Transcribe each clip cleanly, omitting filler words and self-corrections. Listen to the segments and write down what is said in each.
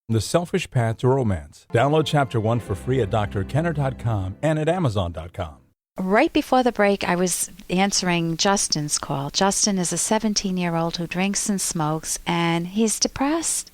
The Selfish Path to Romance. Download Chapter 1 for free at drkenner.com and at amazon.com. Right before the break, I was answering Justin's call. Justin is a 17-year-old who drinks and smokes, and he's depressed.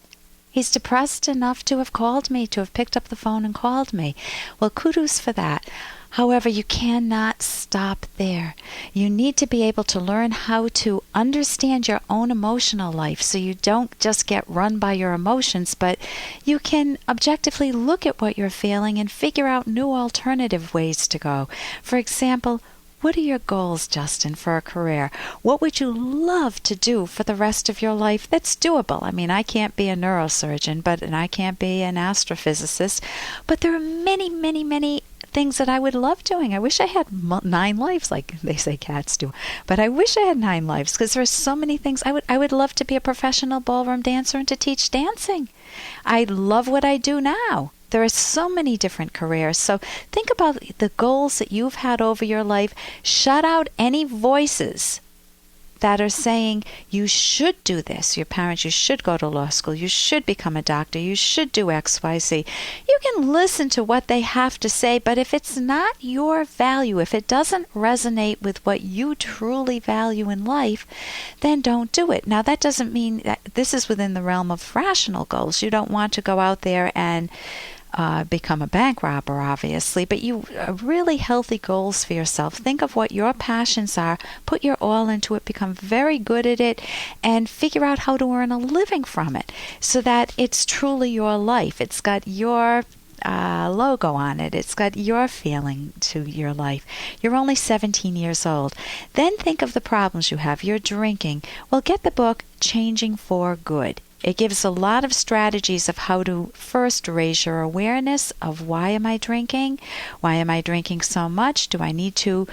He's depressed enough to have called me, to have picked up the phone and called me. Well, kudos for that. However, you cannot stop there. You need to be able to learn how to understand your own emotional life so you don't just get run by your emotions, but you can objectively look at what you're feeling and figure out new alternative ways to go. For example, what are your goals, Justin, for a career? What would you love to do for the rest of your life that's doable? I mean, I can't be a neurosurgeon, and I can't be an astrophysicist, but there are many, many, many things that I would love doing. I wish I had 9 lives, like they say cats do. But I wish I had 9 lives, because there are so many things. I would love to be a professional ballroom dancer and to teach dancing. I love what I do now. There are so many different careers. So think about the goals that you've had over your life. Shut out any voices that are saying you should do this. Your parents, you should go to law school. You should become a doctor. You should do X, Y, Z. You can listen to what they have to say, but if it's not your value, if it doesn't resonate with what you truly value in life, then don't do it. Now, that doesn't mean that this is within the realm of rational goals. You don't want to go out there and become a bank robber, obviously, but you really healthy goals for yourself. Think of what your passions are, put your all into it, become very good at it, and figure out how to earn a living from it so that it's truly your life. It's got your logo on it. It's got your feeling to your life. You're only 17 years old. Then think of the problems you have. You're drinking. Well, get the book Changing for Good. It gives a lot of strategies of how to first raise your awareness of why am I drinking? Why am I drinking so much? Do I need to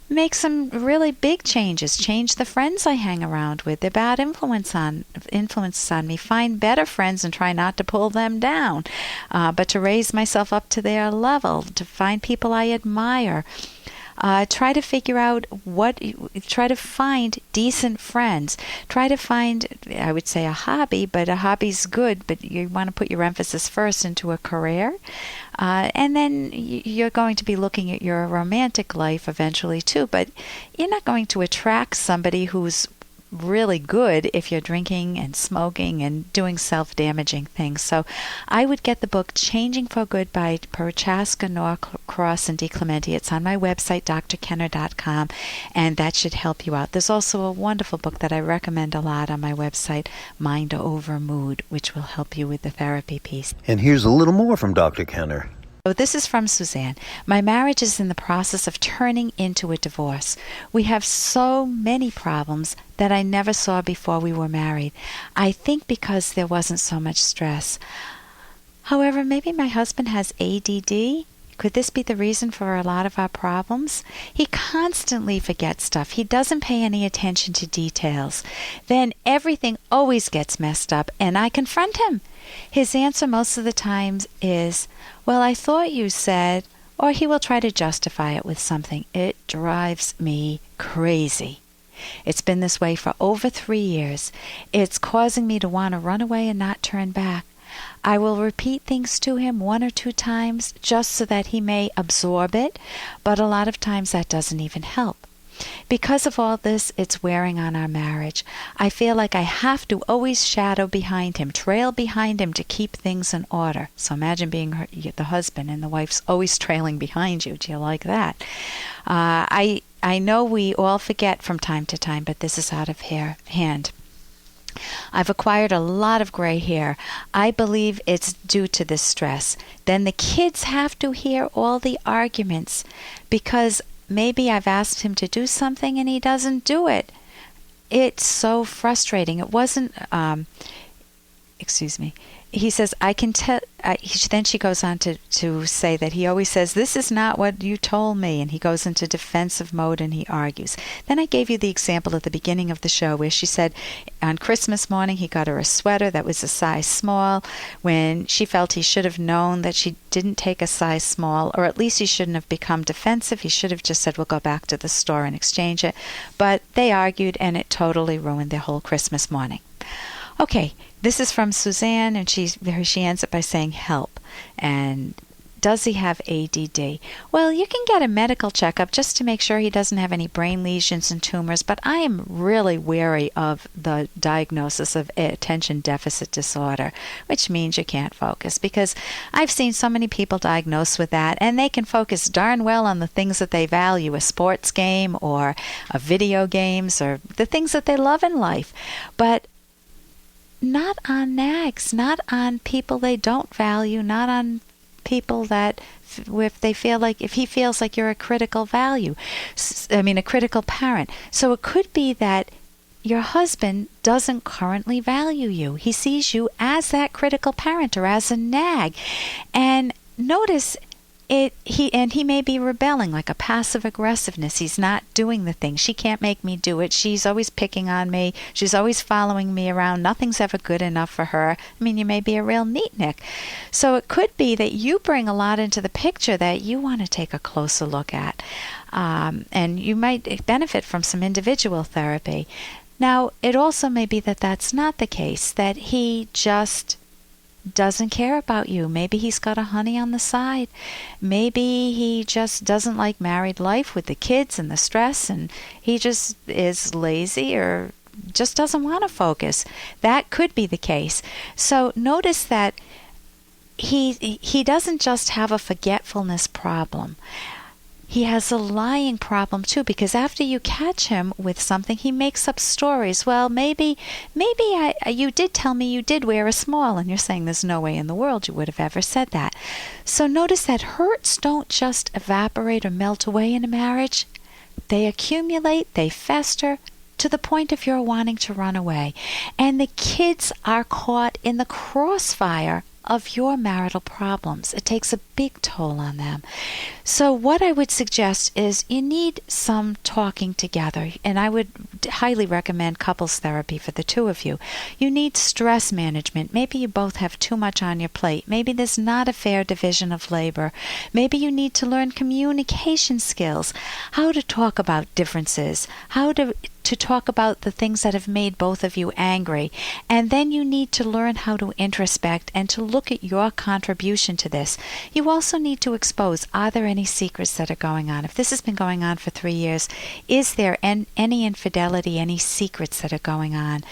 make some really big changes? Change the friends I hang around with. They're bad influences on me. Find better friends and try not to pull them down, but to raise myself up to their level, to find people I admire. Try to figure out try to find decent friends. Try to find, I would say, a hobby, but a hobby's good, but you want to put your emphasis first into a career. And then you're going to be looking at your romantic life eventually too, but you're not going to attract somebody who's really good if you're drinking and smoking and doing self-damaging things. So I would get the book Changing for Good by Prochaska, Norcross, and DiClemente. It's on my website, drkenner.com, and that should help you out. There's also a wonderful book that I recommend a lot on my website, Mind Over Mood, which will help you with the therapy piece. And here's a little more from Dr. Kenner. So this is from Suzanne. My marriage is in the process of turning into a divorce. We have so many problems that I never saw before we were married. I think because there wasn't so much stress. However, maybe my husband has ADD. Could this be the reason for a lot of our problems? He constantly forgets stuff. He doesn't pay any attention to details. Then everything always gets messed up, and I confront him. His answer most of the times is, "Well, I thought you said," or he will try to justify it with something. It drives me crazy. It's been this way for over 3 years. It's causing me to want to run away and not turn back. I will repeat things to him 1 or 2 times just so that he may absorb it, but a lot of times that doesn't even help. Because of all this, it's wearing on our marriage. I feel like I have to always shadow behind him, trail behind him to keep things in order. So imagine being the husband and the wife's always trailing behind you. Do you like that? I know we all forget from time to time, but this is out of hand. I've acquired a lot of gray hair. I believe it's due to this stress. Then the kids have to hear all the arguments because maybe I've asked him to do something and he doesn't do it. It's so frustrating. It wasn't, He says, I can tell, then she goes on to say that he always says, "This is not what you told me," and he goes into defensive mode and he argues. Then I gave you the example at the beginning of the show where she said on Christmas morning he got her a sweater that was a size small when she felt he should have known that she didn't take a size small, or at least he shouldn't have become defensive. He should have just said, "We'll go back to the store and exchange it." But they argued and it totally ruined their whole Christmas morning. Okay, This is from Suzanne, and she ends it by saying, help. And does he have ADD? Well, you can get a medical checkup just to make sure he doesn't have any brain lesions and tumors, but I am really wary of the diagnosis of attention deficit disorder, which means you can't focus, because I've seen so many people diagnosed with that, and they can focus darn well on the things that they value, a sports game or a video games or the things that they love in life, but not on nags, not on people they don't value, not on people that if he feels like you're a critical a critical parent. So it could be that your husband doesn't currently value you. He sees you as that critical parent or as a nag. And notice he may be rebelling, like a passive aggressiveness. He's not doing the thing. She can't make me do it. She's always picking on me. She's always following me around. Nothing's ever good enough for her. I mean, you may be a real neatnik. So it could be that you bring a lot into the picture that you want to take a closer look at. And you might benefit from some individual therapy. Now, it also may be that that's not the case, that he just doesn't care about you. Maybe he's got a honey on the side. Maybe he just doesn't like married life with the kids and the stress, and he just is lazy or just doesn't want to focus. That could be the case. So notice that he doesn't just have a forgetfulness problem. He has a lying problem too, because after you catch him with something, he makes up stories. Well, maybe you did tell me you did wear a small, and you're saying there's no way in the world you would have ever said that. So notice that hurts don't just evaporate or melt away in a marriage. They accumulate, they fester, to the point of your wanting to run away. And the kids are caught in the crossfire of your marital problems. It takes a big toll on them. So what I would suggest is you need some talking together, and I would highly recommend couples therapy for the two of you. You need stress management. Maybe you both have too much on your plate. Maybe there's not a fair division of labor. Maybe you need to learn communication skills, how to talk about differences, how to talk about the things that have made both of you angry. And then you need to learn how to introspect and to look at your contribution to this. You also need to expose, are there any secrets that are going on? If this has been going on for 3 years, is there any infidelity, any secrets that are going on?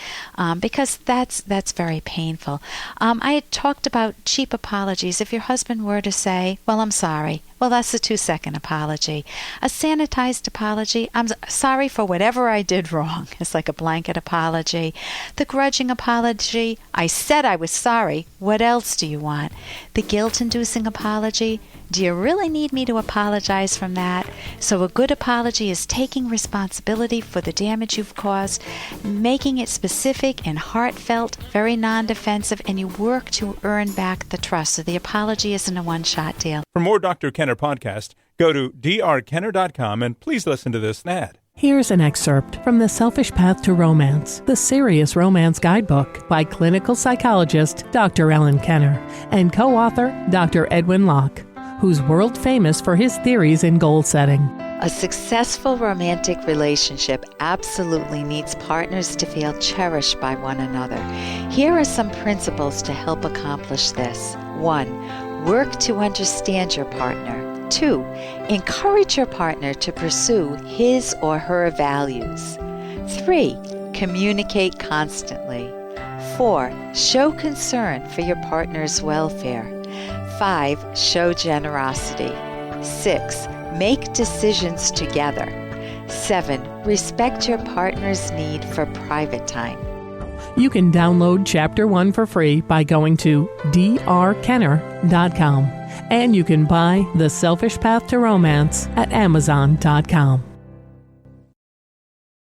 Because that's very painful. I had talked about cheap apologies. If your husband were to say, well, I'm sorry, well, that's a 2-second apology. A sanitized apology, I'm sorry for whatever I did wrong. It's like a blanket apology. The grudging apology, I said I was sorry. What else do you want? The guilt-inducing apology, do you really need me to apologize from that? So a good apology is taking responsibility for the damage you've caused, making it specific and heartfelt, very non-defensive, and you work to earn back the trust. So the apology isn't a one-shot deal. For more Dr. Kenner podcast, go to drkenner.com and please listen to this ad. Here's an excerpt from The Selfish Path to Romance, the Serious Romance Guidebook by clinical psychologist Dr. Ellen Kenner and co-author Dr. Edwin Locke, who's world famous for his theories in goal setting. A successful romantic relationship absolutely needs partners to feel cherished by one another. Here are some principles to help accomplish this. 1. Work to understand your partner. 2. Encourage your partner to pursue his or her values. 3. Communicate constantly. 4. Show concern for your partner's welfare. 5. Show generosity. 6. Make decisions together. 7. Respect your partner's need for private time. You can download Chapter 1 for free by going to drkenner.com. And you can buy The Selfish Path to Romance at Amazon.com.